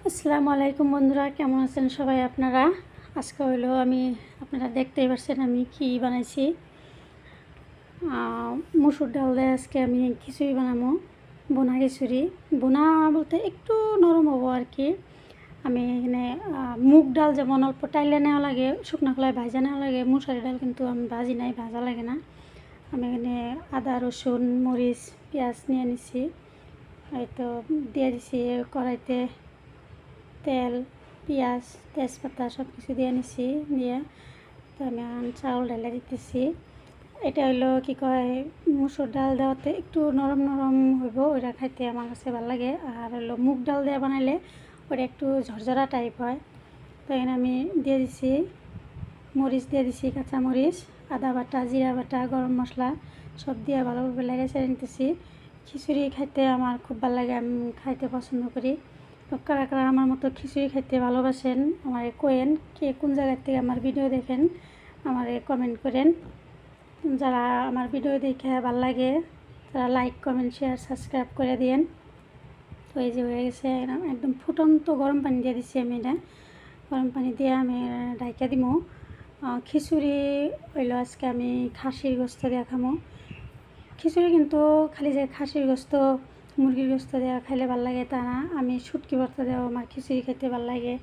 আসসালামু আলাইকুম বন্ধুরা, কেমন আছেন সবাই আপনারা? আজকে হলো আমি আপনারা দেখতেই পাচ্ছেন আমি কি বানাইছি। মসুর ডাল দিয়ে আজকে আমি খিচুড়ি বানাবো, বোনা খিচুড়ি। বোনা বলতে একটু নরম হবো আর কি। আমি এখানে মুগ ডাল যেমন অল্প টাইলে নেওয়া লাগে, শুকনো খোলায় ভাজা নেওয়া লাগে, মুসুরি ডাল কিন্তু আমি ভাজি নাই, ভাজা লাগে না। আমি এখানে আদা, রসুন, মরিচ, পেঁয়াজ নিয়ে নিছি। এই তো দিয়ে দিছি কড়াইতে তেল, পেঁয়াজ, তেজপাতা সব কিছু দিয়ে নিছি। দিয়ে তো আমি চাউল ঢেলে দিতেছি। এটা হলো কি কয়, মুসুর ডাল দেওয়াতে একটু নরম নরম হইব, ওইটা খাইতে আমার কাছে ভালো লাগে। আর হলো মুগ ডাল দিয়ে বানাইলে ওটা একটু ঝরঝরা টাইপ হয়। তো এখানে আমি দিয়ে দিছি মরিচ, দিয়ে দিছি কাঁচা মরিচ, আদা বাটা, জিরা বাটা, গরম মশলা সব দিয়ে ভালোভাবে লেগে ছেড়ে নিতেছি। খিচুড়ি খাইতে আমার খুব ভালো লাগে, আমি খাইতে পছন্দ করি। তো কারা কারা আমার মতো খিচুড়ি খাইতে ভালোবাসেন আমারে কোয়েন, কে কোন জায়গার থেকে আমার ভিডিও দেখেন আমারে কমেন্ট করেন। যারা আমার ভিডিও দেখে ভালো লাগে তারা লাইক, কমেন্ট, শেয়ার, সাবস্ক্রাইব করে দিয়েন। তো এই যে হয়ে গেছে, একদম ফুটন্ত গরম পানি দিয়ে দিচ্ছি আমি। এটা গরম পানি দিয়ে আমি ঢাইকা দিব। খিচুড়ি হইলো আজকে আমি খাসির গোস্ত দিয়ে খামো। খিচুড়ি কিন্তু খালি যে খাসির গোস্ত, মুরগির গোস্ত দেওয়া খাইলে ভালো লাগে তা না, আমি শুটকি ভর্তা দেওয়া আমার খিচুড়ি খেতে ভালো লাগে।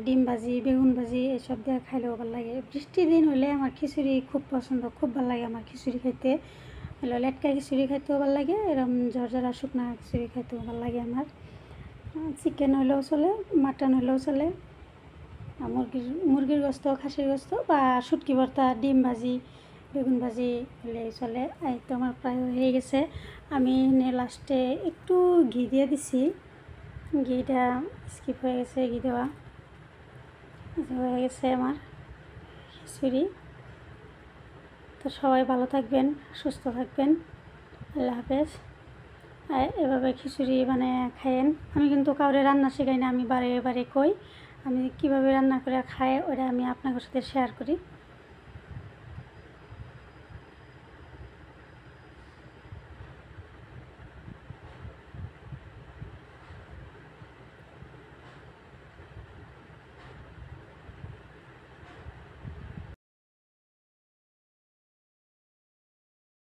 ডিম ভাজি, বেগুন ভাজি এসব দিয়ে খাইলেও ভালো লাগে। বৃষ্টির দিন হলে আমার খিচুড়ি খুব পছন্দ, খুব ভালো লাগে আমার খিচুড়ি খেতে। হলো লেটকা খিচুড়ি খাইতেও ভালো লাগে, এরকম ঝরঝরা শুকনা খিচুড়ি খাইতেও ভালো লাগে আমার। চিকেন হলেও চলে, মাটন হলেও চলে, মুরগির গোস্ত, খাসির গোস্ত বা শুটকি ভর্তা, ডিম ভাজি, বেগুন ভাজি হলেই চলে। এই তো আমার প্রায় হয়ে গেছে। আমি লাস্টে একটু ঘি দিয়ে দিছি, ঘিটা স্কিপ হয়ে গেছে, ঘি দেওয়া। হয়ে গেছে আমার খিচুড়ি। তো সবাই ভালো থাকবেন, সুস্থ থাকবেন, আল্লাহ হাফেজ। এভাবে খিচুড়ি মানে খায়েন। আমি কিন্তু কাউরে রান্না শেখাই না, আমি বারে বারে কই আমি কীভাবে রান্না করে খাই, ওটা আমি আপনাদের সাথে শেয়ার করি।